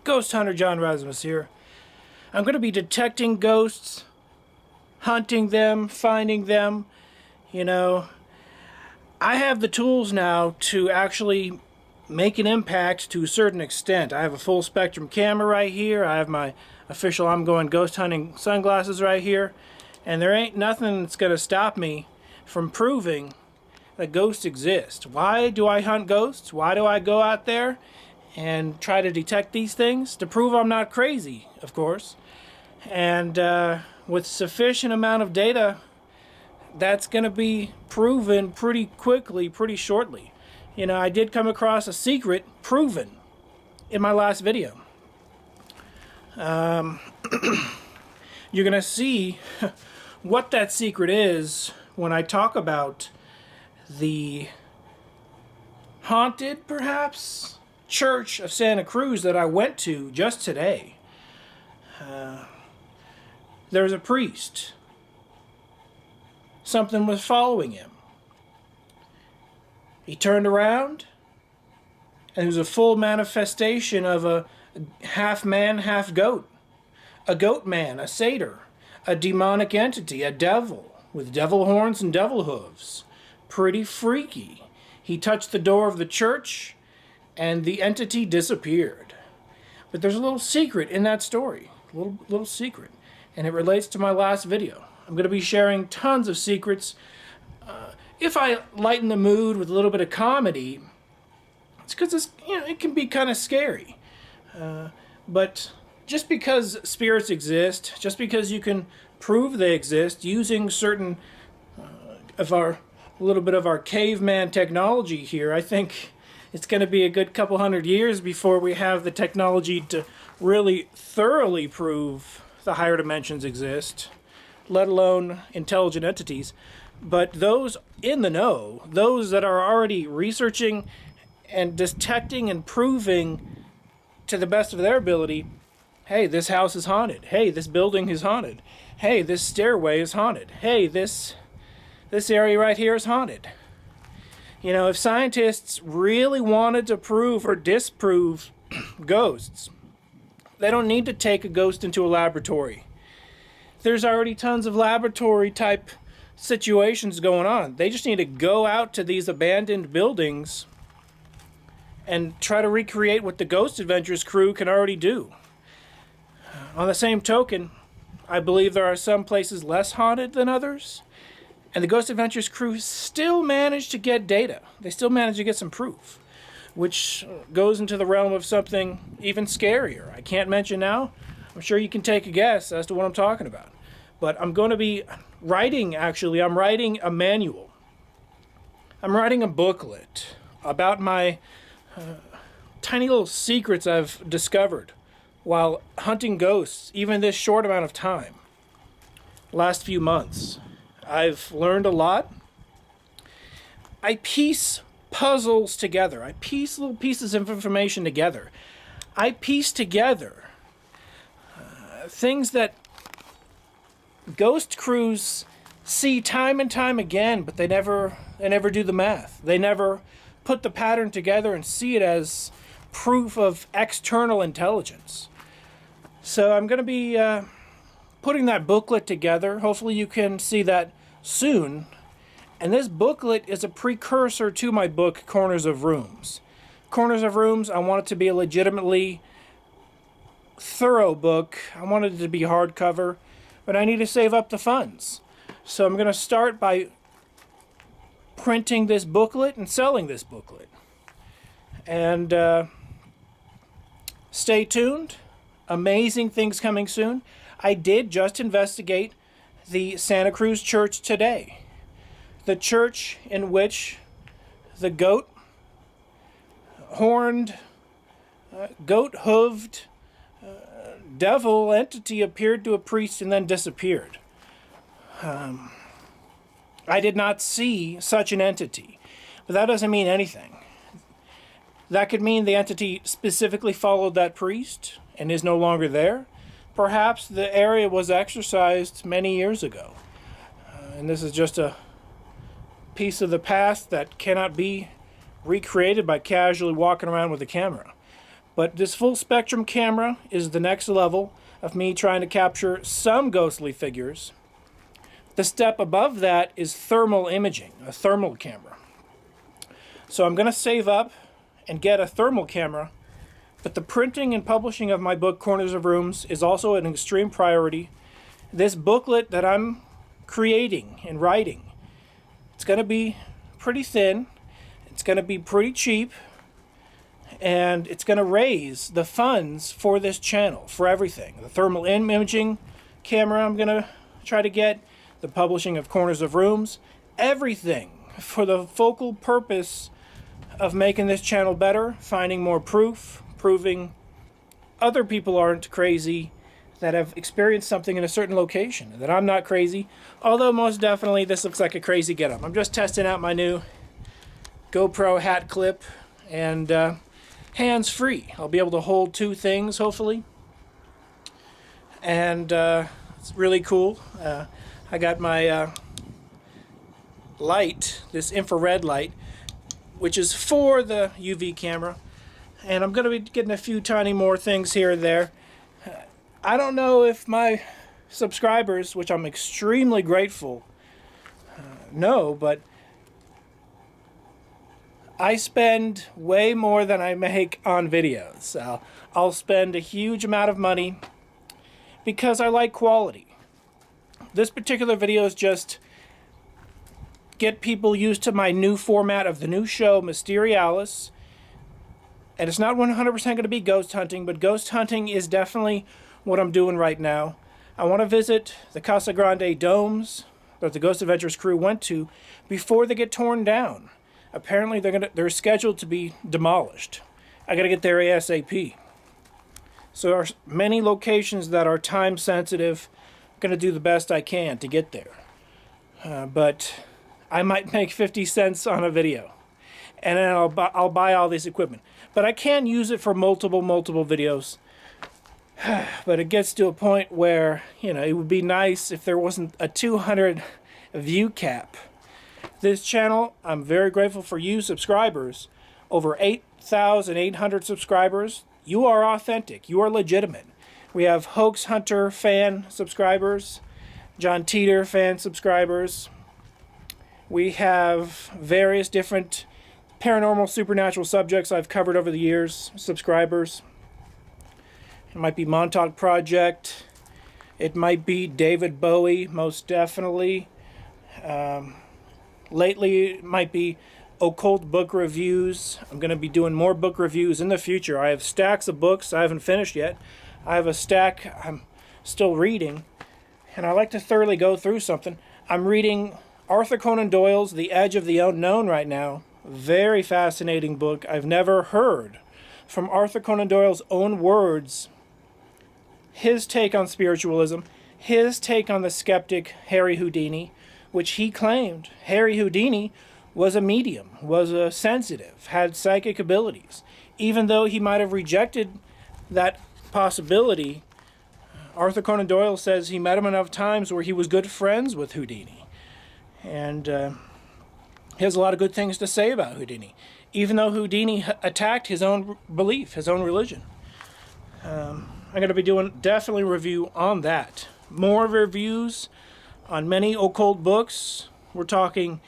Ghost Hunter John Razimus here. I'm going to be detecting ghosts, hunting them, finding them. You know, I have the tools now to actually make an impact to a certain extent. I have a full spectrum camera right here. I have my official I'm going ghost hunting sunglasses right here. And there ain't nothing that's going to stop me from proving that ghosts exist. Why do I hunt ghosts? Why do I go out there and try to detect these things? To prove I'm not crazy, of course. And with sufficient amount of data, that's going to be proven pretty quickly, pretty shortly. You know, I did come across a secret proven in my last video. You're going to see what that secret is when I talk about the haunted, perhaps, church of Santa Cruz that I went to just today. There's a priest. Something was following him. He turned around, and it was a full manifestation of a half man, half goat. A goat man, a satyr, a demonic entity, a devil with devil horns and devil hooves. Pretty freaky. He touched the door of the church, and the entity disappeared. But there's a little secret in that story. A little secret. And it relates to my last video. I'm going to be sharing tons of secrets. If I lighten the mood with a little bit of comedy, it's because it can be kind of scary. But just because spirits exist, just because you can prove they exist using certain a little bit of our caveman technology here, I think it's going to be a good couple hundred years before we have the technology to really thoroughly prove the higher dimensions exist, let alone intelligent entities. But those in the know, those that are already researching and detecting and proving to the best of their ability, hey, this house is haunted. Hey, this building is haunted. Hey, this stairway is haunted. Hey, this area right here is haunted. You know, if scientists really wanted to prove or disprove ghosts, they don't need to take a ghost into a laboratory. There's already tons of laboratory type situations going on. They just need to go out to these abandoned buildings and try to recreate what the Ghost Adventures crew can already do. On the same token, I believe there are some places less haunted than others, and the Ghost Adventures crew still managed to get data. They still managed to get some proof, which goes into the realm of something even scarier. I can't mention now. I'm sure you can take a guess as to what I'm talking about. But I'm going to be writing a manual. I'm writing a booklet about my tiny little secrets I've discovered while hunting ghosts, even this short amount of time. Last few months. I've learned a lot. I piece puzzles together. I piece little pieces of information together. I piece together things that ghost crews see time and time again, but they never do the math. They never put the pattern together and see it as proof of external intelligence. So I'm going to be putting that booklet together. Hopefully you can see that soon. And this booklet is a precursor to my book, Corners of Rooms. Corners of Rooms, I want it to be a legitimately thorough book. I wanted it to be hardcover, but I need to save up the funds. So I'm going to start by printing this booklet and selling this booklet. And stay tuned. Amazing things coming soon. I did just investigate the Santa Cruz Church today. The church in which the goat-horned, goat-hooved devil entity appeared to a priest and then disappeared. I did not see such an entity, but that doesn't mean anything. That could mean the entity specifically followed that priest and is no longer there. Perhaps the area was exorcised many years ago. And this is just a piece of the past that cannot be recreated by casually walking around with a camera. But this full spectrum camera is the next level of me trying to capture some ghostly figures. The step above that is thermal imaging, a thermal camera. So I'm going to save up and get a thermal camera, but the printing and publishing of my book, Corners of Rooms, is also an extreme priority. This booklet that I'm creating and writing, it's going to be pretty thin, it's going to be pretty cheap, and it's going to raise the funds for this channel, for everything. The thermal imaging camera I'm going to try to get, the publishing of Corners of Rooms, everything for the focal purpose of making this channel better, finding more proof, proving other people aren't crazy that have experienced something in a certain location, that I'm not crazy, although most definitely this looks like a crazy getup. I'm just testing out my new GoPro hat clip, and hands-free. I'll be able to hold two things, hopefully, and it's really cool. I got my light, this infrared light, which is for the UV camera, and I'm going to be getting a few tiny more things here and there. I don't know if my subscribers, which I'm extremely grateful, know, but I spend way more than I make on videos. I'll spend a huge amount of money because I like quality. This particular video is just get people used to my new format of the new show, Mysterialis. And it's not 100% going to be ghost hunting, but ghost hunting is definitely what I'm doing right now. I want to visit the Casa Grande domes that the Ghost Adventures crew went to before they get torn down. Apparently they're scheduled to be demolished. I got to get there ASAP. So there are many locations that are time sensitive. I'm going to do the best I can to get there. But I might make 50 cents on a video, and then I'll buy all this equipment. But I can use it for multiple videos. But it gets to a point where, you know, it would be nice if there wasn't a 200 view cap. This channel, I'm very grateful for you subscribers. Over 8,800 subscribers. You are authentic. You are legitimate. We have Hoax Hunter fan subscribers, John Teeter fan subscribers. We have various different paranormal, supernatural subjects I've covered over the years, subscribers. It might be Montauk Project. It might be David Bowie, most definitely. Lately, it might be occult book reviews. I'm going to be doing more book reviews in the future. I have stacks of books I haven't finished yet. I have a stack I'm still reading, and I like to thoroughly go through something. I'm reading Arthur Conan Doyle's The Edge of the Unknown right now. Very fascinating book. I've never heard from Arthur Conan Doyle's own words his take on spiritualism, his take on the skeptic Harry Houdini, which he claimed Harry Houdini was a medium, was a sensitive, had psychic abilities. Even though he might have rejected that possibility, Arthur Conan Doyle says he met him enough times where he was good friends with Houdini. And he has a lot of good things to say about Houdini, even though Houdini attacked his own belief, his own religion. I'm going to be doing definitely a review on that. More reviews on many occult books. We're talking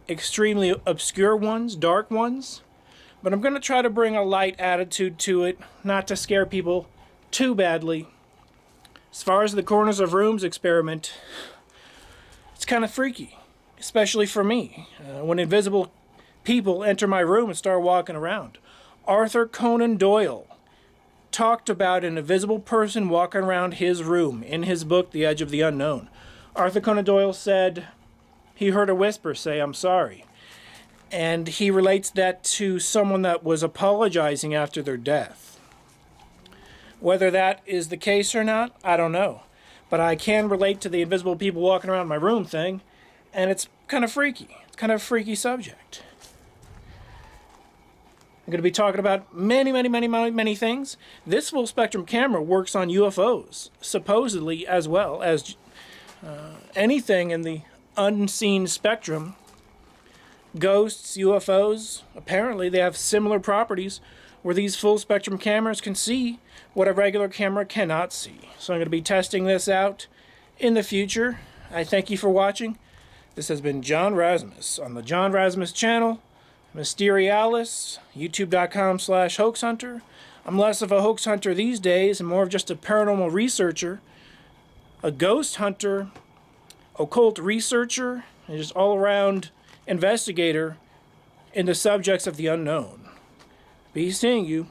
extremely obscure ones, dark ones. But I'm going to try to bring a light attitude to it, not to scare people too badly. As far as the Corners of Rooms experiment, it's kind of freaky, especially for me. When invisible people enter my room and start walking around. Arthur Conan Doyle talked about an invisible person walking around his room in his book, The Edge of the Unknown. Arthur Conan Doyle said he heard a whisper say, "I'm sorry." And he relates that to someone that was apologizing after their death. Whether that is the case or not, I don't know. But I can relate to the invisible people walking around my room thing, and it's kind of freaky. It's kind of a freaky subject. I'm going to be talking about many things. This full spectrum camera works on UFOs, supposedly, as well as anything in the unseen spectrum. Ghosts, UFOs, apparently they have similar properties where these full spectrum cameras can see what a regular camera cannot see. So I'm going to be testing this out in the future. I thank you for watching. This has been John Razimus on the John Razimus channel, Mysterialis, youtube.com/hoaxhunter. I'm less of a hoax hunter these days and more of just a paranormal researcher, a ghost hunter, occult researcher, and just all-around investigator in the subjects of the unknown. Be seeing you.